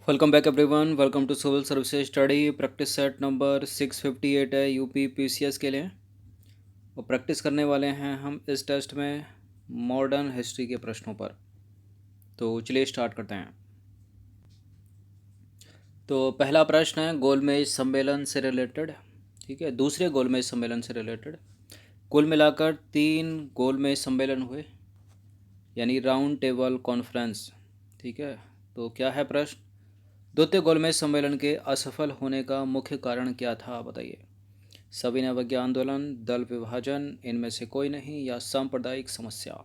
Welcome back everyone. Welcome to civil services study. Practice set number 658 है UP PCS के लिए। और practice करने वाले हैं हम इस टेस्ट में मॉडर्न हिस्ट्री के प्रश्नों पर। तो चलिए स्टार्ट करते हैं। तो पहला प्रश्न है गोलमेज सम्मेलन से रिलेटेड। ठीक है, दूसरे गोलमेज सम्मेलन से रिलेटेड। कुल मिलाकर 3 गोलमेज सम्मेलन हुए, यानी राउंड टेबल कॉन्फ्रेंस। ठीक है, तो क्या है प्रश्न? द्वितीय गोलमेज सम्मेलन के असफल होने का मुख्य कारण क्या था, बताइए। सविनय अवज्ञा आंदोलन, दल विभाजन, इनमें से कोई नहीं, या सांप्रदायिक समस्या।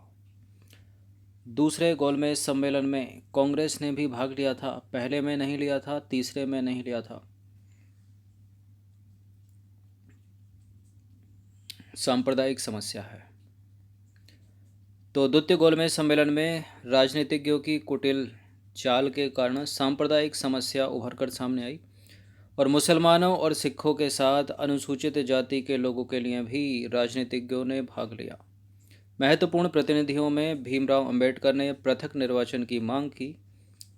दूसरे गोलमेज सम्मेलन में कांग्रेस ने भी भाग लिया था, पहले में नहीं लिया था, तीसरे में नहीं लिया था। सांप्रदायिक समस्या है। तो द्वितीय गोलमेज सम्मेलन में राजनीतिज्ञों की कुटिल चाल के कारण सांप्रदायिक समस्या उभरकर सामने आई और मुसलमानों और सिखों के साथ अनुसूचित जाति के लोगों के लिए भी राजनीतिज्ञों ने भाग लिया। महत्वपूर्ण प्रतिनिधियों में भीमराव अंबेडकर ने पृथक निर्वाचन की मांग की,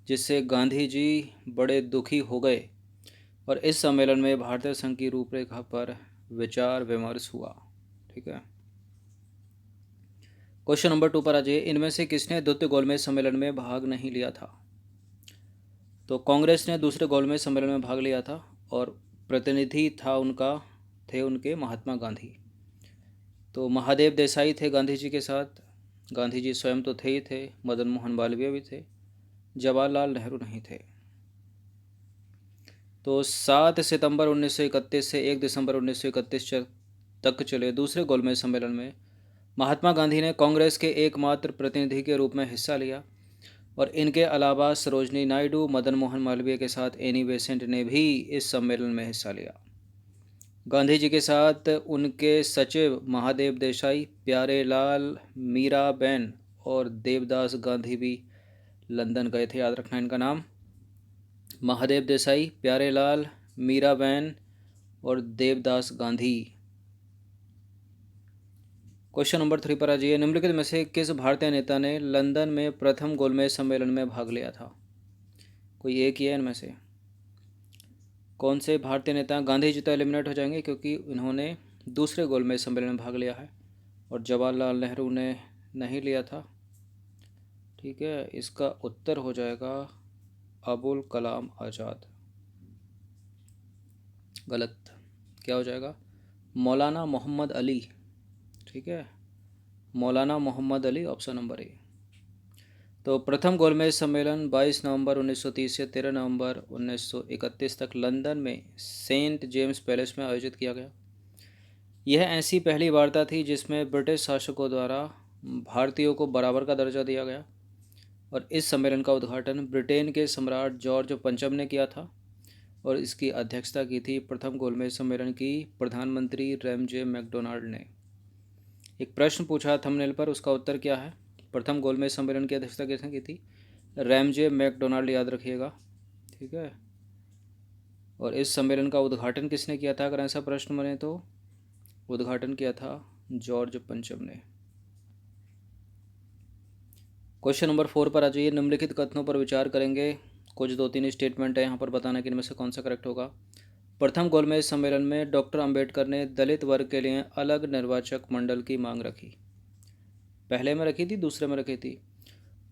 जिससे गांधी जी बड़े दुखी हो गए और इस सम्मेलन में भारतीय संघ की रूपरेखा पर विचार विमर्श हुआ। ठीक है, क्वेश्चन नंबर 2 पर आ जाइए। इनमें से किसने द्वितीय गोलमेज सम्मेलन में भाग नहीं लिया था? तो कांग्रेस ने दूसरे गोलमेज सम्मेलन में भाग लिया था और प्रतिनिधि थे उनके महात्मा गांधी। तो महादेव देसाई थे गांधी जी के साथ, गांधी जी स्वयं तो थे ही थे, मदन मोहन मालवीय भी थे, जवाहरलाल नेहरू नहीं थे। तो 7 सितंबर 1931 से 1 दिसंबर 1931 तक चले दूसरे गोलमेज सम्मेलन में महात्मा गांधी ने कांग्रेस के एकमात्र प्रतिनिधि के रूप में हिस्सा लिया और इनके अलावा सरोजनी नायडू, मदन मोहन मालवीय के साथ एनी बेसेंट ने भी इस सम्मेलन में हिस्सा लिया। गांधी जी के साथ उनके सचिव महादेव देसाई, प्यारेलाल मीराबेन और देवदास गांधी भी लंदन गए थे। याद रखना इनका नाम, महादेव देसाई, प्यारेलाल मीराबेन और देवदास गांधी। क्वेश्चन नंबर 3 पर आ जाइए। निम्नलिखित में से किस भारतीय नेता ने लंदन में प्रथम गोलमेज सम्मेलन में भाग लिया था? कोई एक ही है इनमें से। कौन से भारतीय नेता? गांधी जी तो एलिमिनेट हो जाएंगे क्योंकि इन्होंने दूसरे गोलमेज सम्मेलन में भाग लिया है, और जवाहरलाल नेहरू ने नहीं लिया था। ठीक है, इसका उत्तर हो जाएगा अबुल कलाम आज़ाद। गलत। क्या हो जाएगा? मौलाना मोहम्मद अली। ठीक है, Maulana Mohammad Ali, option number A. तो प्रथम गोलमेज सम्मेलन 22 नवंबर 1930 से 13 नवंबर 1931 तक लंदन में सेंट जेम्स पैलेस में आयोजित किया गया। यह ऐसी पहली वार्ता थी जिसमें ब्रिटिश शासकों द्वारा भारतीयों को बराबर का दर्जा दिया गया, और इस सम्मेलन का उद्घाटन ब्रिटेन के सम्राट जॉर्ज पंचम ने किया था और इसकी अध्यक्षता की थी प्रथम गोलमेज सम्मेलन की प्रधानमंत्री रैमजे मैकडोनाल्ड ने। एक प्रश्न पूछा थंबनेल पर, उसका उत्तर क्या है? प्रथम गोलमेज सम्मेलन की अध्यक्षता किसने की थी? रैमजे मैकडोनाल्ड, याद रखिएगा। ठीक है, और इस सम्मेलन का उद्घाटन किसने किया था? अगर ऐसा प्रश्न बने तो उद्घाटन किया था जॉर्ज पंचम ने। क्वेश्चन नंबर 4 पर आ जाइए। निम्नलिखित कथनों पर विचार करेंगे। कुछ 2-3 स्टेटमेंट है यहाँ पर, बताना कि इनमें से कौन सा करेक्ट होगा। प्रथम गोलमेज सम्मेलन में डॉक्टर अंबेडकर ने दलित वर्ग के लिए अलग निर्वाचक मंडल की मांग रखी। पहले में रखी थी, दूसरे में रखी थी?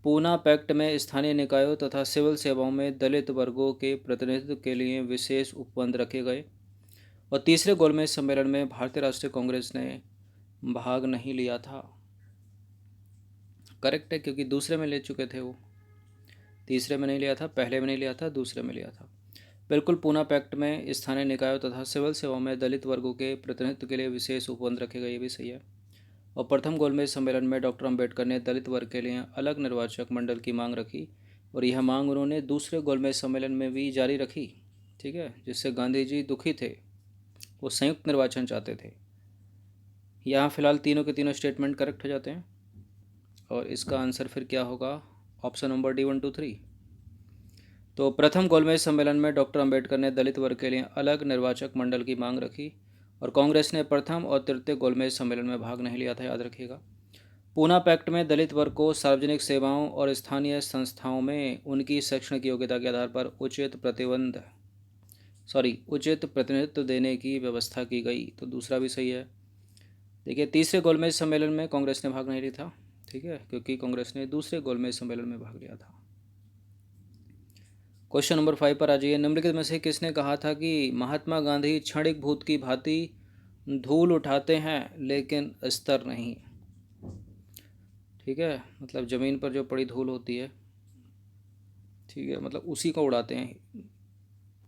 पूना पैक्ट में स्थानीय निकायों तथा सिविल सेवाओं में दलित वर्गों के प्रतिनिधित्व के लिए विशेष उपबंध रखे गए। और तीसरे गोलमेज सम्मेलन में भारतीय राष्ट्रीय कांग्रेस ने भाग नहीं लिया था। करेक्ट है, क्योंकि दूसरे में ले चुके थे वो। तीसरे में नहीं लिया था, पहले में नहीं लिया था, दूसरे में लिया था। बिल्कुल, पूना पैक्ट में स्थानीय निकायों तथा सिविल सेवाओं में दलित वर्गों के प्रतिनिधित्व के लिए विशेष उपबंध रखे गए, ये भी सही है। और प्रथम गोलमेज सम्मेलन में डॉक्टर अंबेडकर ने दलित वर्ग के लिए अलग निर्वाचक मंडल की मांग रखी, और यह मांग उन्होंने दूसरे गोलमेज सम्मेलन में भी जारी रखी। ठीक है, जिससे गांधी जी दुखी थे, वो संयुक्त निर्वाचन चाहते थे। यहाँ फिलहाल तीनों के तीनों स्टेटमेंट करेक्ट हो जाते हैं, और इसका आंसर फिर क्या होगा? Option number D 1, 2, 3। तो प्रथम गोलमेज सम्मेलन में डॉक्टर अंबेडकर ने दलित वर्ग के लिए अलग निर्वाचक मंडल की मांग रखी, और कांग्रेस ने प्रथम और तृतीय गोलमेज सम्मेलन में भाग नहीं लिया था, याद रखिएगा। पूना पैक्ट में दलित वर्ग को सार्वजनिक सेवाओं और स्थानीय संस्थाओं में उनकी शैक्षणिक योग्यता के आधार पर उचित प्रतिनिधित्व देने की व्यवस्था की गई। तो दूसरा भी सही है। देखिए, तीसरे गोलमेज सम्मेलन में कांग्रेस ने भाग नहीं लिया था, ठीक है, क्योंकि कांग्रेस ने दूसरे गोलमेज सम्मेलन में भाग लिया था। क्वेश्चन नंबर 5 पर आ जाइए। निम्नलिखित में से किसने कहा था कि महात्मा गांधी क्षणिक भूत की भांति धूल उठाते हैं लेकिन स्तर नहीं? ठीक है, मतलब ज़मीन पर जो पड़ी धूल होती है, ठीक है, मतलब उसी को उड़ाते हैं,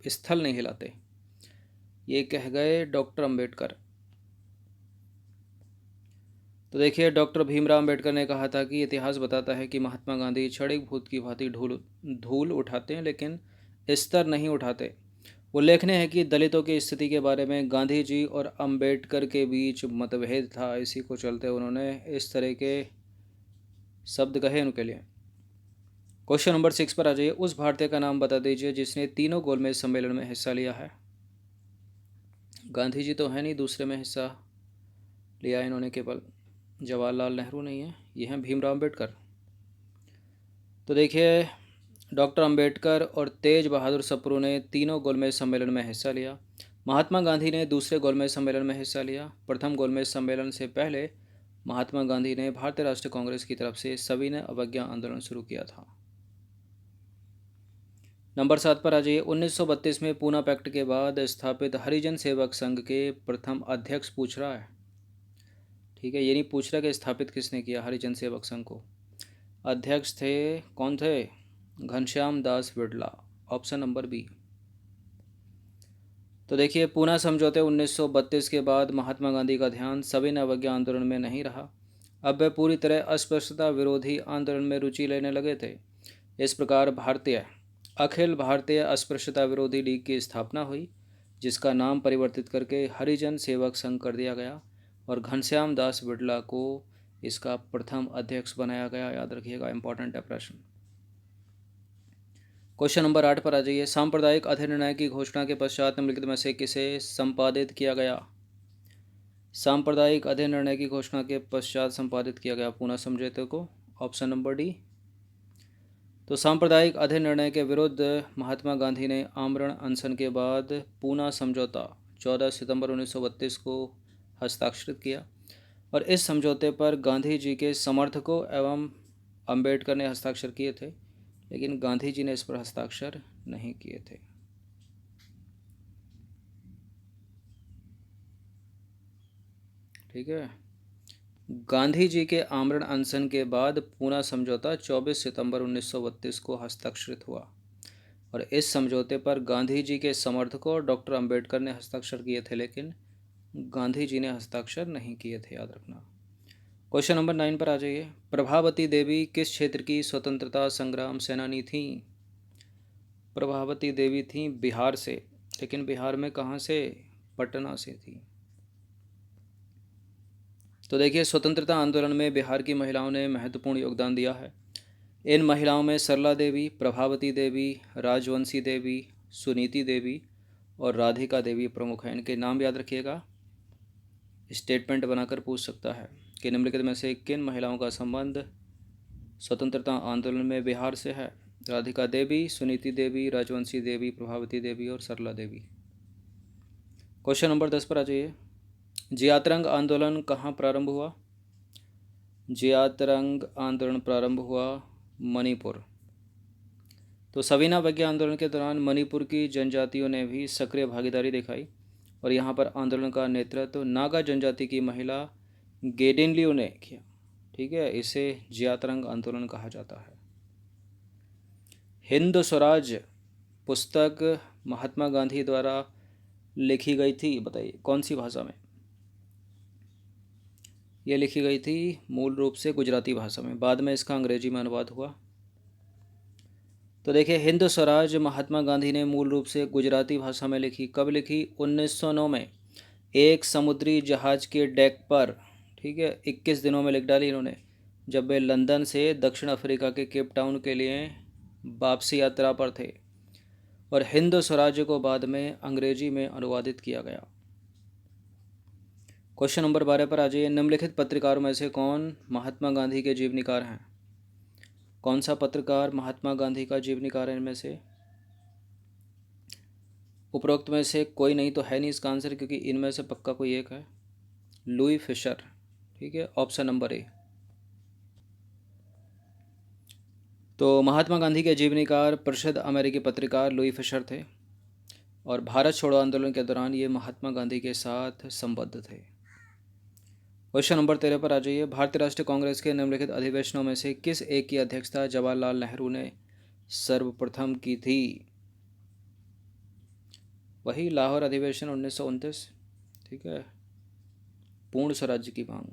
स्थल नहीं हिलाते। ये कह गए डॉक्टर अंबेडकर। तो देखिए, डॉक्टर भीमराव अंबेडकर ने कहा था कि इतिहास बताता है कि महात्मा गांधी क्षणिक भूत की भांति धूल उठाते हैं लेकिन स्तर नहीं उठाते। उल्लेखनीय है कि दलितों की स्थिति के बारे में गांधी जी और अंबेडकर के बीच मतभेद था। इसी को चलते उन्होंने इस तरह के शब्द कहे उनके लिए। क्वेश्चन नंबर 6 पर आ जाइए। उस भारतीय का नाम बता दीजिए जिसने तीनों गोलमेज सम्मेलन में हिस्सा लिया है। गांधी जी तो है नहीं, दूसरे में हिस्सा लिया इन्होंने केवल। जवाहरलाल नेहरू नहीं है, ये हैं भीमराव अंबेडकर। तो देखिए, डॉक्टर अंबेडकर और तेज बहादुर सप्रू ने तीनों गोलमेज सम्मेलन में हिस्सा लिया। महात्मा गांधी ने दूसरे गोलमेज सम्मेलन में हिस्सा लिया। प्रथम गोलमेज सम्मेलन से पहले महात्मा गांधी ने भारतीय राष्ट्रीय कांग्रेस की तरफ से सविनय अवज्ञा आंदोलन शुरू किया था। नंबर 7 पर आ जाइए। 1932 में पूना पैक्ट के बाद स्थापित हरिजन सेवक संघ के प्रथम अध्यक्ष पूछ रहा है, ठीक है, ये नहीं पूछ रहा कि स्थापित किसने किया हरिजन सेवक संघ को। अध्यक्ष थे, कौन थे? Ghanshyam Das Birla, option number B. तो देखिए, पूना समझौते 1932 के बाद महात्मा गांधी का ध्यान सविनय अवज्ञा आंदोलन में नहीं रहा। अब वे पूरी तरह अस्पृश्यता विरोधी आंदोलन में रुचि लेने लगे थे। इस प्रकार अखिल भारतीय अस्पृश्यता विरोधी लीग की स्थापना हुई, जिसका नाम परिवर्तित करके हरिजन सेवक संघ कर दिया गया और घनश्याम दास बिड़ला को इसका प्रथम अध्यक्ष बनाया गया। याद रखिएगा, इंपॉर्टेंट है प्रश्न। क्वेश्चन नंबर 8 पर आ जाइए। सांप्रदायिक अधिनिर्णय की घोषणा के पश्चात निम्नलिखित में से किसे संपादित किया गया? सांप्रदायिक अधिनिर्णय की घोषणा के पश्चात संपादित किया गया पूना समझौते को, ऑप्शन नंबर डी। तो सांप्रदायिक अधिनिर्णय के विरुद्ध महात्मा गांधी ने आमरण अनशन के बाद पूना समझौता 14 सितंबर 1932 को हस्ताक्षरित किया और इस समझौते पर गांधी जी के समर्थकों एवं अंबेडकर ने हस्ताक्षर किए थे, लेकिन गांधी जी ने इस पर हस्ताक्षर नहीं किए थे। ठीक है, गांधी जी के आमरण अनशन के बाद पूना समझौता 24 सितंबर 1932 को हस्ताक्षरित हुआ और इस समझौते पर गांधी जी के समर्थकों और डॉक्टर अंबेडकर ने हस्ताक्षर किए थे, लेकिन गांधी जी ने हस्ताक्षर नहीं किए थे, याद रखना। क्वेश्चन नंबर 9 पर आ जाइए। प्रभावती देवी किस क्षेत्र की स्वतंत्रता संग्राम सेनानी थी? प्रभावती देवी थी बिहार से, लेकिन बिहार में कहाँ से? पटना से थी। तो देखिए, स्वतंत्रता आंदोलन में बिहार की महिलाओं ने महत्वपूर्ण योगदान दिया है। इन महिलाओं में सरला देवी, प्रभावती देवी, राजवंशी देवी, सुनीति देवी और राधिका देवी प्रमुख हैं। इनके नाम याद रखिएगा, स्टेटमेंट बनाकर पूछ सकता है कि निम्नलिखित में से किन महिलाओं का संबंध स्वतंत्रता आंदोलन में बिहार से है? राधिका देवी, सुनीति देवी, राजवंशी देवी, प्रभावती देवी और सरला देवी। क्वेश्चन नंबर 10 पर आ जाइए। जियातरंग आंदोलन कहाँ प्रारंभ हुआ? जियातरंग आंदोलन प्रारंभ हुआ मणिपुर। तो सविनय अवज्ञा आंदोलन के दौरान मणिपुर की जनजातियों ने भी सक्रिय भागीदारी दिखाई और यहाँ पर आंदोलन का नेतृत्व नागा जनजाति की महिला गेडिनलियो ने किया। ठीक है, इसे जियातरंग आंदोलन कहा जाता है। हिंद स्वराज पुस्तक महात्मा गांधी द्वारा लिखी गई थी, बताइए कौन सी भाषा में? यह लिखी गई थी मूल रूप से गुजराती भाषा में, बाद में इसका अंग्रेजी में अनुवाद हुआ। तो देखिए, हिंद स्वराज महात्मा गांधी ने मूल रूप से गुजराती भाषा में लिखी। कब लिखी? 1909 में एक समुद्री जहाज के डेक पर, ठीक है, 21 दिनों में लिख डाली इन्होंने, जब वे लंदन से दक्षिण अफ्रीका के केप टाउन के लिए वापसी यात्रा पर थे और हिंद स्वराज को बाद में अंग्रेजी में अनुवादित किया गया। क्वेश्चन नंबर 12 पर आ जाइए। निम्नलिखित पत्रकारों में से कौन महात्मा गांधी के जीवनीकार हैं? कौन सा पत्रकार महात्मा गांधी का जीवनीकार है इनमें से? उपरोक्त में से कोई नहीं तो है नहीं इसका आंसर, क्योंकि इनमें से पक्का कोई एक है, लुई फिशर। ठीक है, ऑप्शन नंबर ए। तो महात्मा गांधी के जीवनीकार प्रसिद्ध अमेरिकी पत्रकार लुई फिशर थे और भारत छोड़ो आंदोलन के दौरान ये महात्मा गांधी के साथ संबद्ध थे। क्वेश्चन नंबर 13 पर आ जाइए। भारतीय राष्ट्रीय कांग्रेस के निम्नलिखित अधिवेशनों में से किस एक की अध्यक्षता जवाहरलाल नेहरू ने सर्वप्रथम की थी? वही लाहौर अधिवेशन 1929। ठीक है, पूर्ण स्वराज्य की मांग।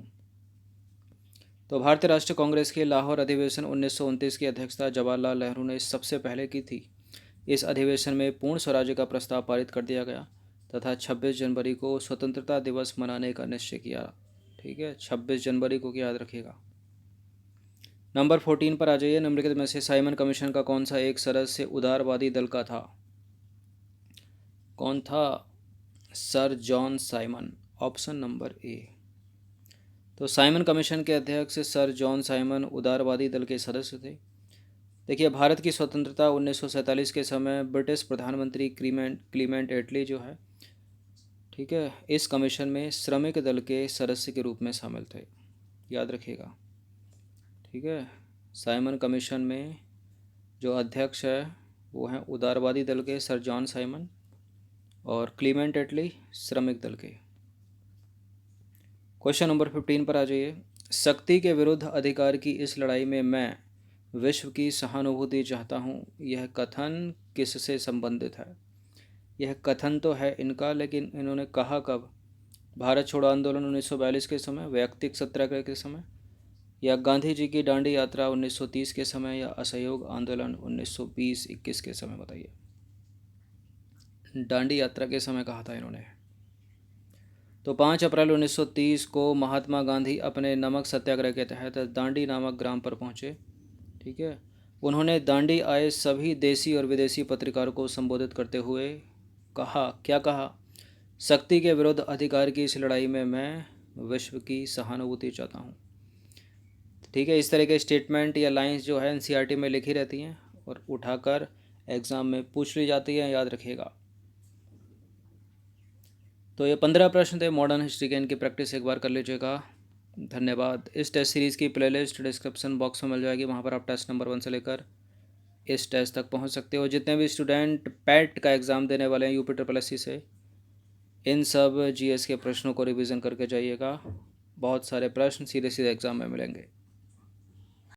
तो भारतीय राष्ट्रीय कांग्रेस के लाहौर अधिवेशन 1929 की अध्यक्षता जवाहरलाल नेहरू ने सबसे पहले की थी। इस अधिवेशन में पूर्ण स्वराज्य का प्रस्ताव पारित कर दिया गया तथा 26 जनवरी को स्वतंत्रता दिवस मनाने का निश्चय किया। ठीक है, 26 जनवरी को याद रखिएगा। नंबर 14 पर आ जाइए। निम्नलिखित में से साइमन कमीशन का कौन सा एक सदस्य उदारवादी दल का था? कौन था? Sir John Simon, option number A. तो साइमन कमीशन के अध्यक्ष सर जॉन साइमन उदारवादी दल के सदस्य थे। देखिए, भारत की स्वतंत्रता 1947 के समय ब्रिटिश प्रधानमंत्री क्लीमेंट एटली जो है, ठीक है, इस कमीशन में श्रमिक दल के सदस्य के रूप में शामिल थे, याद रखिएगा। ठीक है, साइमन कमीशन में जो अध्यक्ष है वो हैं उदारवादी दल के सर जॉन साइमन और क्लीमेंट एटली श्रमिक दल के। क्वेश्चन नंबर 15 पर आ जाइए। शक्ति के विरुद्ध अधिकार की इस लड़ाई में मैं विश्व की सहानुभूति चाहता हूँ, यह कथन किससे संबंधित है? यह कथन तो है इनका, लेकिन इन्होंने कहा कब? भारत छोड़ो आंदोलन 1942 के समय, वैयक्तिक सत्याग्रह के समय, या गांधी जी की दांडी यात्रा 1930 के समय, या असहयोग आंदोलन 1920-21 के समय? बताइए। दांडी यात्रा के समय कहा था इन्होंने। तो 5 अप्रैल 1930 को महात्मा गांधी अपने नमक सत्याग्रह के तहत दांडी नामक ग्राम पर पहुंचे। ठीक है, उन्होंने दांडी आए सभी देसी और विदेशी पत्रकारों को संबोधित करते हुए कहा, क्या कहा? शक्ति के विरुद्ध अधिकार की इस लड़ाई में मैं विश्व की सहानुभूति चाहता हूँ। ठीक है, इस तरह के स्टेटमेंट या लाइंस जो है एनसीईआरटी में लिखी रहती हैं और उठाकर एग्ज़ाम में पूछ ली जाती हैं, याद रखिएगा। तो ये 15 प्रश्न थे मॉडर्न हिस्ट्री के, इनकी प्रैक्टिस एक बार कर लीजिएगा। धन्यवाद। इस टेस्ट सीरीज़ की प्लेलिस्ट डिस्क्रिप्शन बॉक्स में मिल जाएगी, वहाँ पर आप टेस्ट नंबर 1 से लेकर इस टेस्ट तक पहुँच सकते हो। जितने भी स्टूडेंट पैट का एग्ज़ाम देने वाले हैं यूपी SSC से, इन सब जीएस के प्रश्नों को रिवीजन करके जाइएगा। बहुत सारे प्रश्न सीधे सीधे एग्ज़ाम में मिलेंगे।